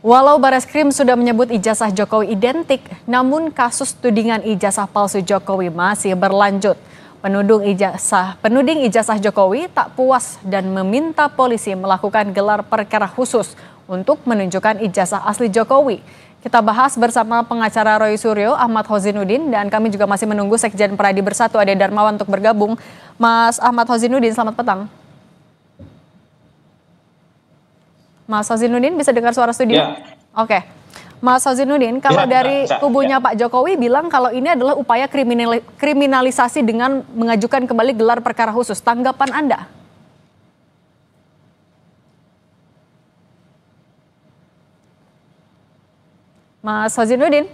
Walau Bareskrim sudah menyebut ijazah Jokowi identik, namun kasus tudingan ijazah palsu Jokowi masih berlanjut. Penuding ijazah Jokowi tak puas dan meminta polisi melakukan gelar perkara khusus untuk menunjukkan ijazah asli Jokowi. Kita bahas bersama pengacara Roy Suryo, Ahmad Hozinuddin, dan kami juga masih menunggu Sekjen Pradi Bersatu Ade Darmawan untuk bergabung. Mas Ahmad Hozinuddin, selamat petang. Mas Hozinuddin, bisa dengar suara studio? Ya. Oke. Mas Hozinuddin, kalau dari kubunya Pak Jokowi bilang kalau ini adalah upaya kriminalisasi dengan mengajukan kembali gelar perkara khusus. Tanggapan Anda? Mas Hozinuddin?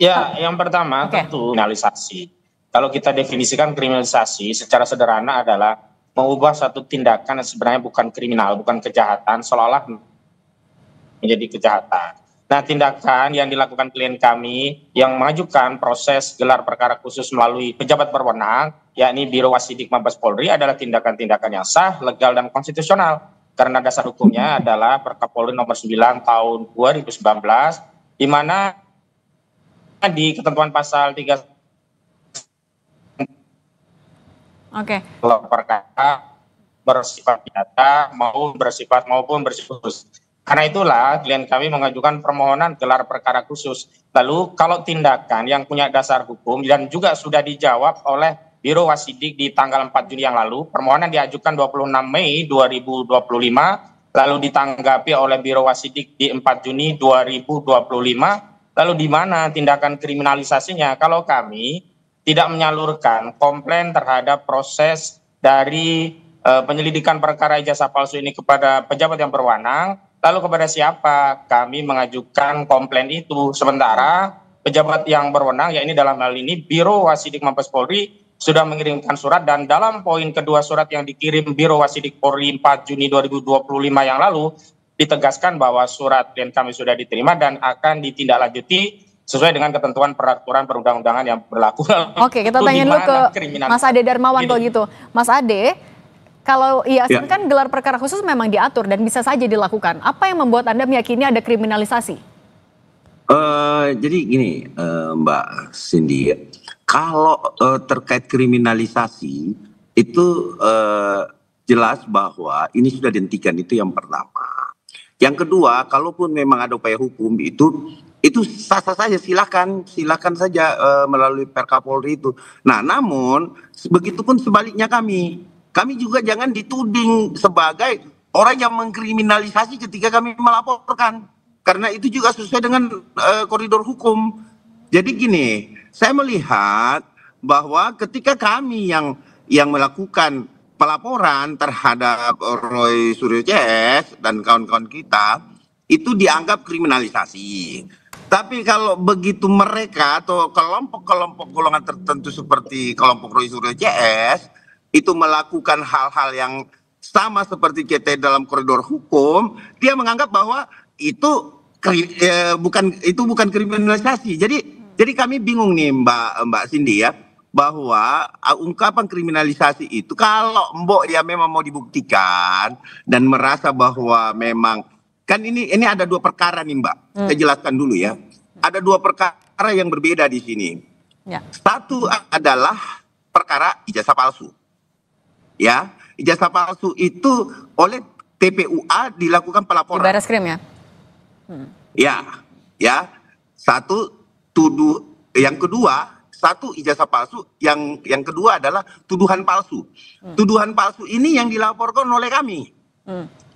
Ya, yang pertama tentu kriminalisasi. Kalau kita definisikan kriminalisasi secara sederhana adalah mengubah satu tindakan yang sebenarnya bukan kriminal, bukan kejahatan, seolah-olah menjadi kejahatan. Nah, tindakan yang dilakukan klien kami yang mengajukan proses gelar perkara khusus melalui pejabat berwenang, yakni Biro Wasidik Mabes Polri, adalah tindakan-tindakan yang sah, legal, dan konstitusional. Karena dasar hukumnya adalah Perkap Polri nomor 9 tahun 2019, di mana di ketentuan pasal 3 perkara bersifat pidana maupun bersifat khusus. Karena itulah klien kami mengajukan permohonan gelar perkara khusus. Lalu kalau tindakan yang punya dasar hukum dan juga sudah dijawab oleh Biro Wasidik di tanggal 4 Juni yang lalu, permohonan diajukan 26 Mei 2025, lalu ditanggapi oleh Biro Wasidik di 4 Juni 2025, lalu di mana tindakan kriminalisasinya? Kalau kami tidak menyalurkan komplain terhadap proses dari penyelidikan perkara ijazah palsu ini kepada pejabat yang berwenang, lalu kepada siapa kami mengajukan komplain itu? Sementara pejabat yang berwenang, ya ini dalam hal ini Biro Wasidik Mabes Polri, sudah mengirimkan surat, dan dalam poin kedua surat yang dikirim Biro Wasidik Polri 4 Juni 2025 yang lalu, ditegaskan bahwa surat klien kami sudah diterima dan akan ditindaklanjuti sesuai dengan ketentuan peraturan perundang-undangan yang berlaku. Oke, kita tanya dulu ke Mas Ade Darmawan kalau gitu. Mas Ade, kalau kan gelar perkara khusus memang diatur dan bisa saja dilakukan. Apa yang membuat Anda meyakini ada kriminalisasi? Jadi gini, Mbak Cindy, kalau terkait kriminalisasi itu jelas bahwa ini sudah dihentikan, itu yang pertama. Yang kedua, kalaupun memang ada upaya hukum itu sah-sah saja, silakan saja melalui Perkap Polri itu. Nah, namun begitupun sebaliknya kami juga jangan dituding sebagai orang yang mengkriminalisasi ketika kami melaporkan, karena itu juga sesuai dengan koridor hukum. Jadi gini, saya melihat bahwa ketika kami yang melakukan pelaporan terhadap Roy Suryo CS dan kawan-kawan kita, itu dianggap kriminalisasi. Tapi kalau begitu mereka atau kelompok-kelompok golongan tertentu seperti kelompok Roy Suryo CS itu melakukan hal-hal yang sama seperti kita dalam koridor hukum, dia menganggap bahwa itu bukan kriminalisasi. Jadi kami bingung nih Mbak Cindy ya, bahwa ungkapan kriminalisasi itu kalau dia memang mau dibuktikan dan merasa bahwa memang kan ini ada dua perkara nih Mbak. Saya jelaskan dulu ya. Ada dua perkara yang berbeda di sini. Ya. Satu adalah perkara ijazah palsu. Ya, ijazah palsu itu oleh TPUA dilakukan pelaporan. Di Bareskrim ya. Ya. Yang kedua, satu ijazah palsu, yang kedua adalah tuduhan palsu. Tuduhan palsu ini yang dilaporkan oleh kami.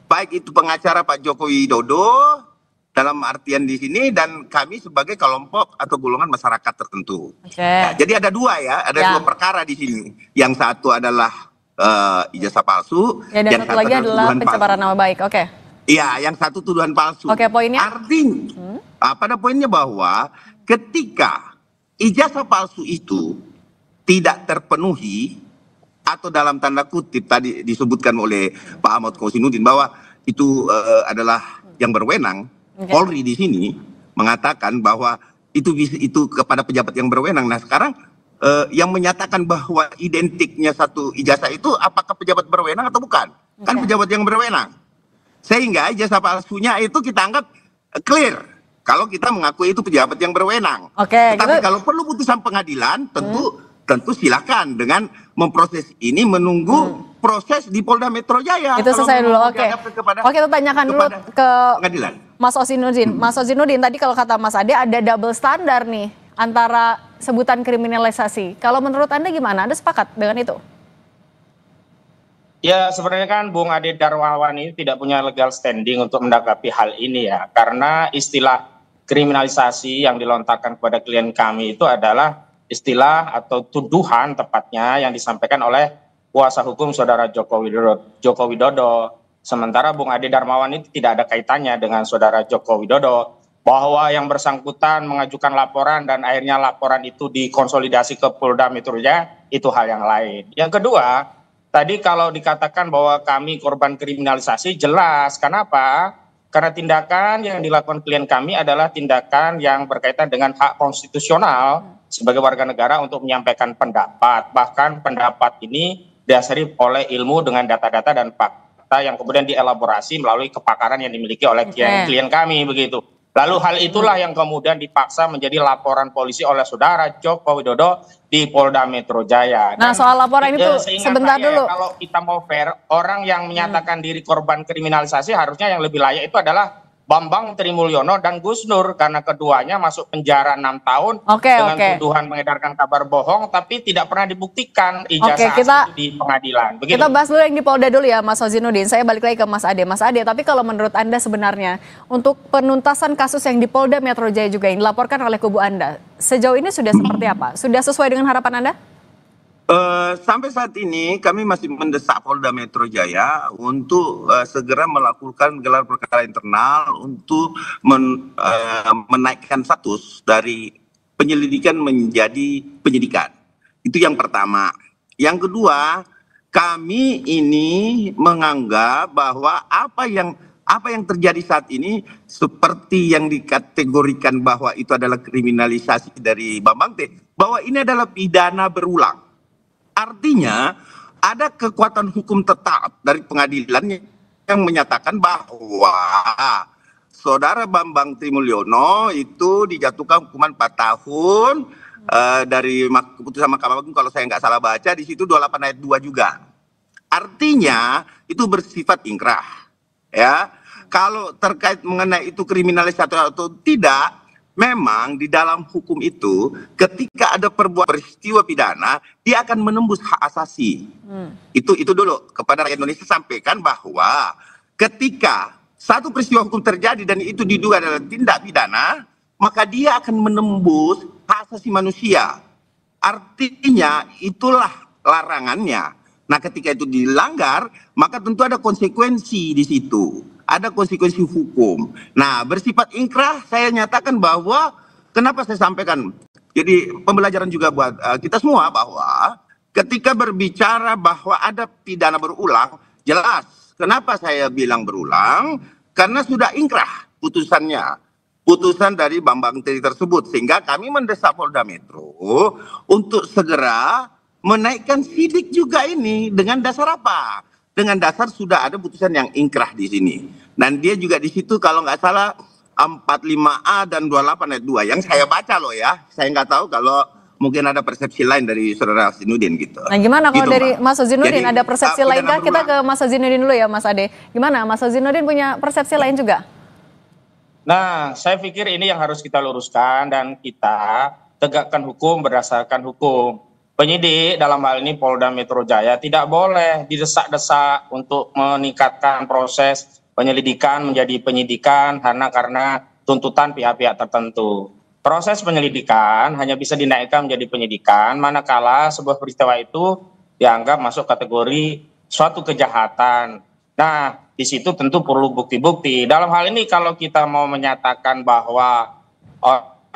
Baik itu pengacara Pak Joko Widodo dalam artian di sini dan kami sebagai kelompok atau golongan masyarakat tertentu. Ya, jadi ada dua dua perkara di sini. Yang satu adalah ijazah palsu, dan yang satu lagi adalah pencemaran nama baik. Iya, yang satu tuduhan palsu. Poinnya? Artinya, pada poinnya bahwa ketika ijazah palsu itu tidak terpenuhi, atau dalam tanda kutip tadi disebutkan oleh Pak Ahmad Hozinuddin bahwa itu adalah yang berwenang, Polri di sini mengatakan bahwa itu kepada pejabat yang berwenang. Nah sekarang yang menyatakan bahwa identiknya satu ijazah itu apakah pejabat berwenang atau bukan? Kan pejabat yang berwenang. Sehingga ijazah palsunya itu kita anggap clear kalau kita mengakui itu pejabat yang berwenang. Oke, Tetapi kalau perlu putusan pengadilan, tentu silakan dengan memproses ini menunggu proses di Polda Metro Jaya. Itu selesai dulu. Oke. Oke, kita tanyakan dulu ke pengadilan. Mas Ozinudin. Mas Ozinudin, tadi kalau kata Mas Ade ada double standar nih antara sebutan kriminalisasi. Kalau menurut Anda gimana? Anda sepakat dengan itu? Ya, sebenarnya kan Bung Ade Darmawan ini tidak punya legal standing untuk menanggapi hal ini ya. Karena istilah kriminalisasi yang dilontarkan kepada klien kami itu adalah istilah atau tuduhan tepatnya yang disampaikan oleh kuasa hukum saudara Joko Widodo. Sementara Bung Ade Darmawan itu tidak ada kaitannya dengan saudara Joko Widodo. Bahwa yang bersangkutan mengajukan laporan dan akhirnya laporan itu dikonsolidasi ke Polda Metro Jaya, itu hal yang lain. Yang kedua, tadi kalau dikatakan bahwa kami korban kriminalisasi, jelas. Kenapa? Karena tindakan yang dilakukan klien kami adalah tindakan yang berkaitan dengan hak konstitusional sebagai warga negara untuk menyampaikan pendapat. Bahkan pendapat ini didasari oleh ilmu dengan data-data dan fakta yang kemudian dielaborasi melalui kepakaran yang dimiliki oleh klien kami begitu. Lalu hal itulah yang kemudian dipaksa menjadi laporan polisi oleh saudara Joko Widodo di Polda Metro Jaya. Nah, soal laporan itu sebentar dulu. Kalau kita mau fair, orang yang menyatakan diri korban kriminalisasi harusnya yang lebih layak itu adalah Bambang Trimulyono dan Gus Nur, karena keduanya masuk penjara 6 tahun dengan tuduhan mengedarkan kabar bohong tapi tidak pernah dibuktikan ijazah itu di pengadilan. Begitu. Kita bahas dulu yang di Polda dulu ya, Mas Ozinudin. Saya balik lagi ke Mas Ade. Mas Ade, tapi kalau menurut Anda sebenarnya untuk penuntasan kasus yang di Polda Metro Jaya juga yang dilaporkan oleh kubu Anda, sejauh ini sudah seperti apa? Sudah sesuai dengan harapan Anda? Sampai saat ini kami masih mendesak Polda Metro Jaya untuk segera melakukan gelar perkara internal untuk menaikkan status dari penyelidikan menjadi penyidikan. Itu yang pertama. Yang kedua, kami ini menganggap bahwa apa yang terjadi saat ini seperti yang dikategorikan bahwa itu adalah kriminalisasi dari Bambang T, bahwa ini adalah pidana berulang. Artinya ada kekuatan hukum tetap dari pengadilan yang menyatakan bahwa saudara Bambang Trimulyono itu dijatuhkan hukuman 4 tahun dari keputusan Mahkamah Agung, kalau saya nggak salah baca di situ 28 ayat 2 juga. Artinya itu bersifat ingkrah. Ya, kalau terkait mengenai itu kriminalisasi atau tidak, memang di dalam hukum itu ketika ada peristiwa pidana dia akan menembus hak asasi. Itu dulu kepada rakyat Indonesia sampaikan bahwa ketika satu peristiwa hukum terjadi dan itu diduga adalah tindak pidana, maka dia akan menembus hak asasi manusia. Artinya itulah larangannya. Nah, ketika itu dilanggar, maka tentu ada konsekuensi di situ. Ada konsekuensi hukum. Nah, bersifat ingkrah saya nyatakan bahwa, kenapa saya sampaikan, jadi pembelajaran juga buat kita semua bahwa ketika berbicara bahwa ada pidana berulang, jelas. Kenapa saya bilang berulang? Karena sudah ingkrah putusannya. Putusan dari Bambang Tri tersebut. Sehingga kami mendesak Polda Metro untuk segera menaikkan sidik juga ini dengan dasar apa? Dengan dasar sudah ada putusan yang ingkrah di sini. Dan dia juga di situ kalau nggak salah 45A dan 28 ayat 2 yang saya baca loh ya. Saya nggak tahu kalau mungkin ada persepsi lain dari saudara Ozinudin gitu. Nah, gimana kalau gitu, dari Mas Ozinudin ada persepsi lain kah? Kita ke Mas Ozinudin dulu ya, Mas Ade. Gimana Mas Ozinudin punya persepsi lain juga? Nah, saya pikir ini yang harus kita luruskan dan kita tegakkan hukum berdasarkan hukum. Penyidik dalam hal ini Polda Metro Jaya tidak boleh didesak-desak untuk meningkatkan proses penyelidikan menjadi penyidikan karena tuntutan pihak-pihak tertentu. Proses penyelidikan hanya bisa dinaikkan menjadi penyidikan manakala sebuah peristiwa itu dianggap masuk kategori suatu kejahatan. Nah, di situ tentu perlu bukti-bukti. Dalam hal ini kalau kita mau menyatakan bahwa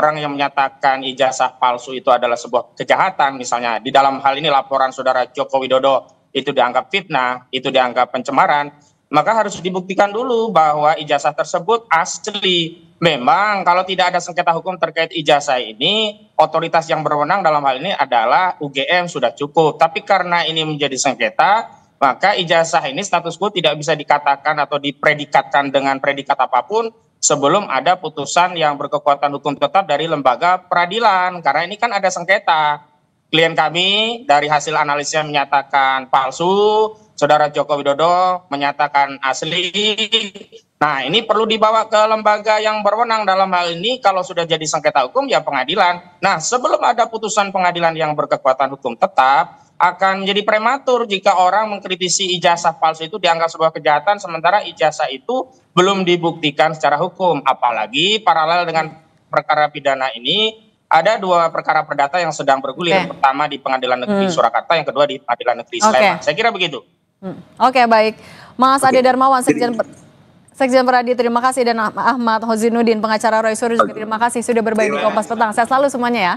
orang yang menyatakan ijazah palsu itu adalah sebuah kejahatan, misalnya di dalam hal ini laporan saudara Joko Widodo itu dianggap fitnah, itu dianggap pencemaran, maka harus dibuktikan dulu bahwa ijazah tersebut asli. Memang kalau tidak ada sengketa hukum terkait ijazah ini, otoritas yang berwenang dalam hal ini adalah UGM sudah cukup. Tapi karena ini menjadi sengketa, maka ijazah ini status quo tidak bisa dikatakan atau dipredikatkan dengan predikat apapun sebelum ada putusan yang berkekuatan hukum tetap dari lembaga peradilan. Karena ini kan ada sengketa. Klien kami dari hasil analisnya menyatakan palsu, Saudara Joko Widodo menyatakan asli. Nah, ini perlu dibawa ke lembaga yang berwenang dalam hal ini. Kalau sudah jadi sengketa hukum, ya pengadilan. Nah, sebelum ada putusan pengadilan yang berkekuatan hukum tetap, akan jadi prematur jika orang mengkritisi ijazah palsu itu dianggap sebuah kejahatan, sementara ijazah itu belum dibuktikan secara hukum. Apalagi paralel dengan perkara pidana ini, ada 2 perkara perdata yang sedang bergulir. Yang pertama di Pengadilan Negeri Surakarta, yang kedua di Pengadilan Negeri Sleman. Saya kira begitu. Oke, baik. Mas Ade Darmawan, Sekjen Peradi, terima kasih. Dan Ahmad Hozinuddin, pengacara Roy Suryo, terima kasih sudah berbagi di Kompas Petang. Sehat selalu semuanya ya.